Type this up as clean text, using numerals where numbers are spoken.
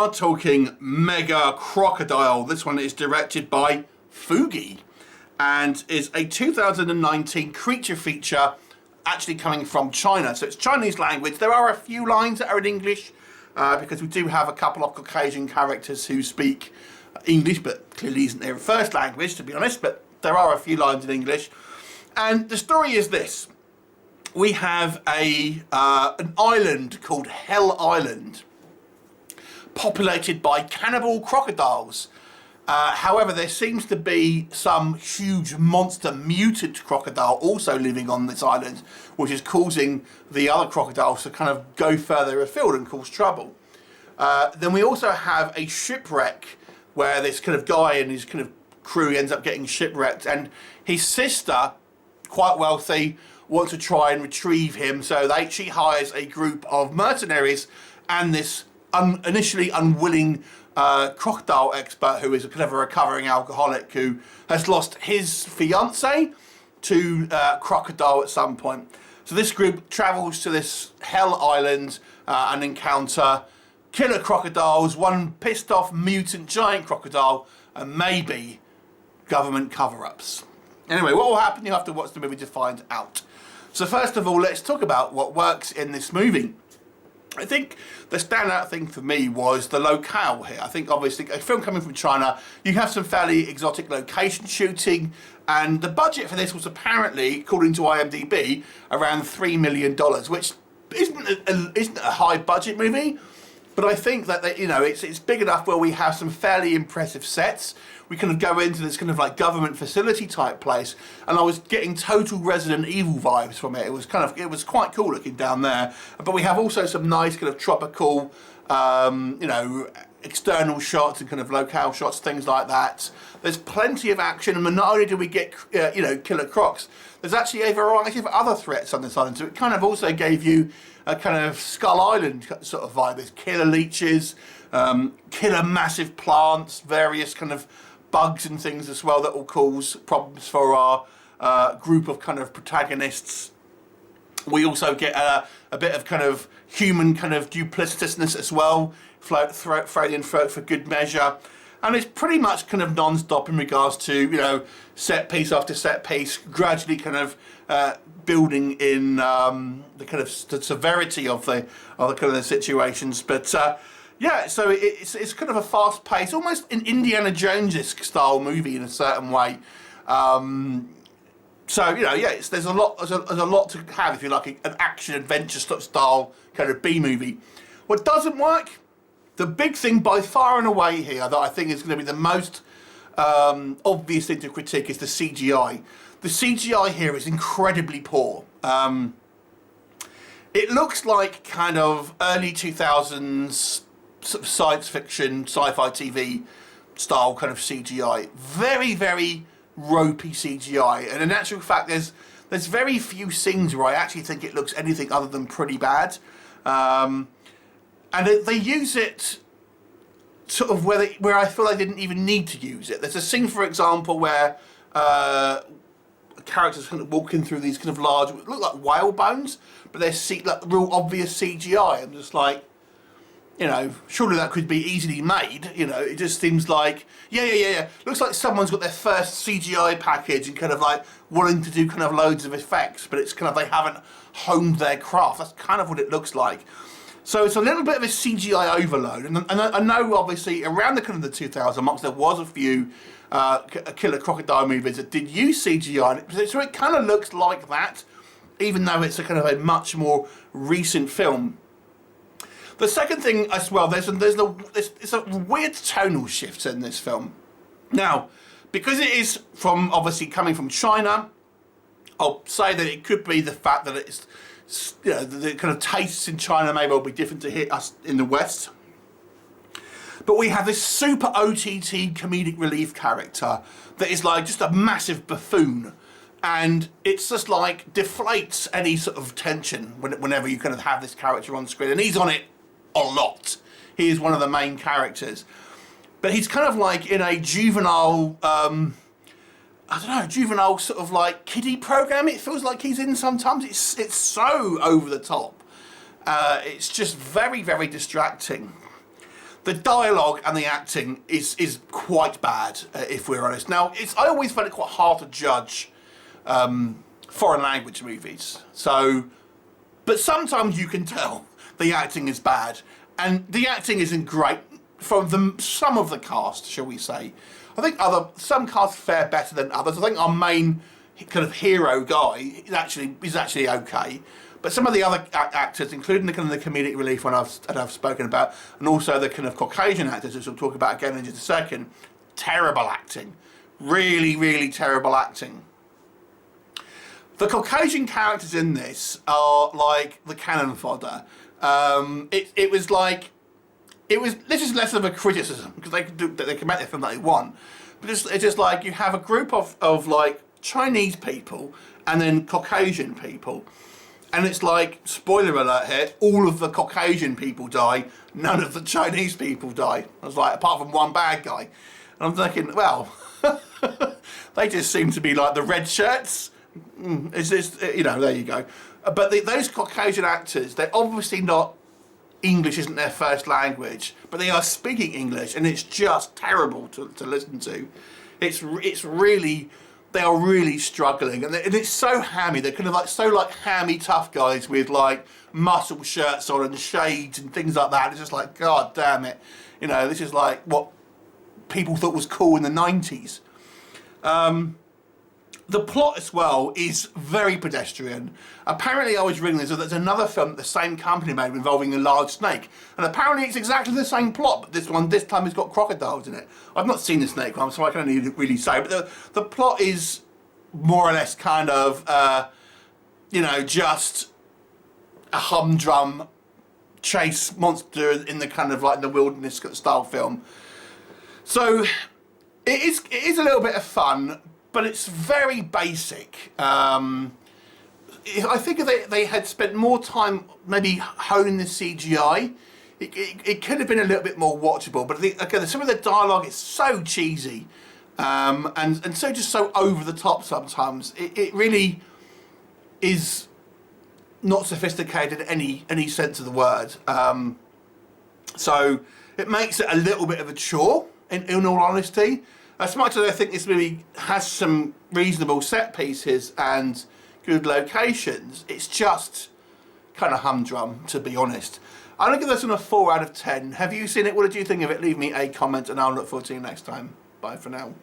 are talking Mega Crocodile. This one is directed by Fugi and is a 2019 creature feature actually coming from China. So it's Chinese language. There are a few lines that are in English because we do have a couple of Caucasian characters who speak English, but clearly isn't their first language, to be honest, but there are a few lines in English. And the story is this. We have an island called Hell Island, populated by cannibal crocodiles. However, there seems to be some huge monster mutant crocodile also living on this island, which is causing the other crocodiles to kind of go further afield and cause trouble. Then we also have a shipwreck where this kind of guy and his kind of crew ends up getting shipwrecked, and his sister, quite wealthy, wants to try and retrieve him, so she hires a group of mercenaries and this initially unwilling crocodile expert who is a kind of a recovering alcoholic who has lost his fiancée to crocodile at some point. So this group travels to this Hell Island and encounter killer crocodiles, one pissed off mutant giant crocodile, and maybe government cover-ups. Anyway, what will happen? You'll have to watch the movie to find out. So first of all, let's talk about what works in this movie. I think the standout thing for me was the locale here. I think obviously a film coming from China, you have some fairly exotic location shooting, and the budget for this was apparently, according to IMDb, around $3 million, which isn't a high budget movie. But I think that it's big enough where we have some fairly impressive sets. We kind of go into this kind of like government facility type place, and I was getting total Resident Evil vibes from it. It was quite cool looking down there. But we have also some nice kind of tropical, external shots and kind of locale shots, things like that. There's plenty of action, and not only do we get killer crocs, there's actually a variety of other threats on this island. So it kind of also gave you a kind of Skull Island sort of vibe. There's killer leeches, killer massive plants, various kind of bugs and things as well that will cause problems for our group of kind of protagonists. We also get a bit of kind of human kind of duplicitousness as well, thrown in for good measure. And it's pretty much kind of non-stop in regards to, set piece after set piece, gradually kind of building in the kind of the severity of the kind of the situations. But yeah, so it's kind of a fast-paced, almost an Indiana Jones-esque style movie in a certain way. So there's a lot to have if you like an action adventure style kind of B movie. What doesn't work? The big thing by far and away here that I think is going to be the most obvious thing to critique is the CGI. The CGI here is incredibly poor. It looks like kind of early 2000s sort of science fiction, sci-fi TV style kind of CGI. Very, very ropey CGI. And in actual fact, there's very few scenes where I actually think it looks anything other than pretty bad. And they use it sort of where I feel I didn't even need to use it. There's a scene, for example, where characters kind of walking through these kind of large, look like whale bones, but they're like real obvious CGI. I'm just like, surely that could be easily made. It just seems like, yeah. Looks like someone's got their first CGI package and kind of like wanting to do kind of loads of effects, but it's kind of they haven't honed their craft. That's kind of what it looks like. So it's a little bit of a CGI overload, and I know obviously around the kind of the 2000 marks there was a few killer crocodile movies that did use CGI, so it kind of looks like that, even though it's a kind of a much more recent film. The second thing as well, there's a weird tonal shift in this film. Now, because it is obviously coming from China, I'll say that it could be the fact that it's the kind of tastes in China may well be different to us in the West. But we have this super OTT comedic relief character that is like just a massive buffoon, and it's just like deflates any sort of tension whenever you kind of have this character on screen, and he's on it a lot. He is one of the main characters, but he's kind of like in a juvenile juvenile sort of like kiddie program. It feels like he's in sometimes. It's so over the top. It's just very, very distracting. The dialogue and the acting is quite bad, if we're honest. Now, I always find it quite hard to judge foreign language movies. But sometimes you can tell the acting is bad, and the acting isn't great from some of the cast, shall we say. I think some casts fare better than others. I think our main kind of hero guy is actually okay. But some of the other actors, including the kind of the comedic relief one I've spoken about, and also the kind of Caucasian actors, which we'll talk about again in just a second, terrible acting. Really, really terrible acting. The Caucasian characters in this are like the cannon fodder. This is less of a criticism, because they can make the film that they want. But it's just like you have a group of like Chinese people and then Caucasian people. And it's like, spoiler alert here, all of the Caucasian people die, none of the Chinese people die. I was like, apart from one bad guy. And I'm thinking, well, they just seem to be like the red shirts. Is this, there you go. But those Caucasian actors, they're obviously not, English isn't their first language, but they are speaking English, and it's just terrible to listen to. It's really... They are really struggling, and it's so hammy. They're kind of like hammy tough guys with like muscle shirts on and shades and things like that. It's just like, God damn it, this is like what people thought was cool in the 90s. The plot as well is very pedestrian. Apparently, I was reading this, so there's another film that the same company made involving a large snake, and apparently it's exactly the same plot, but this time has got crocodiles in it. I've not seen the snake one, so I can only really say, but the plot is more or less kind of, just a humdrum chase monster in the kind of like the wilderness style film. So it is a little bit of fun, but it's very basic. I think if they had spent more time maybe honing the CGI, it could have been a little bit more watchable. But some of the dialogue is so cheesy, and so over the top sometimes. It really is not sophisticated in any sense of the word. So it makes it a little bit of a chore, in all honesty. As much as I think this movie has some reasonable set pieces and good locations, it's just kind of humdrum, to be honest. I'm going to give this one a 4 out of 10. Have you seen it? What did you think of it? Leave me a comment and I'll look forward to you next time. Bye for now.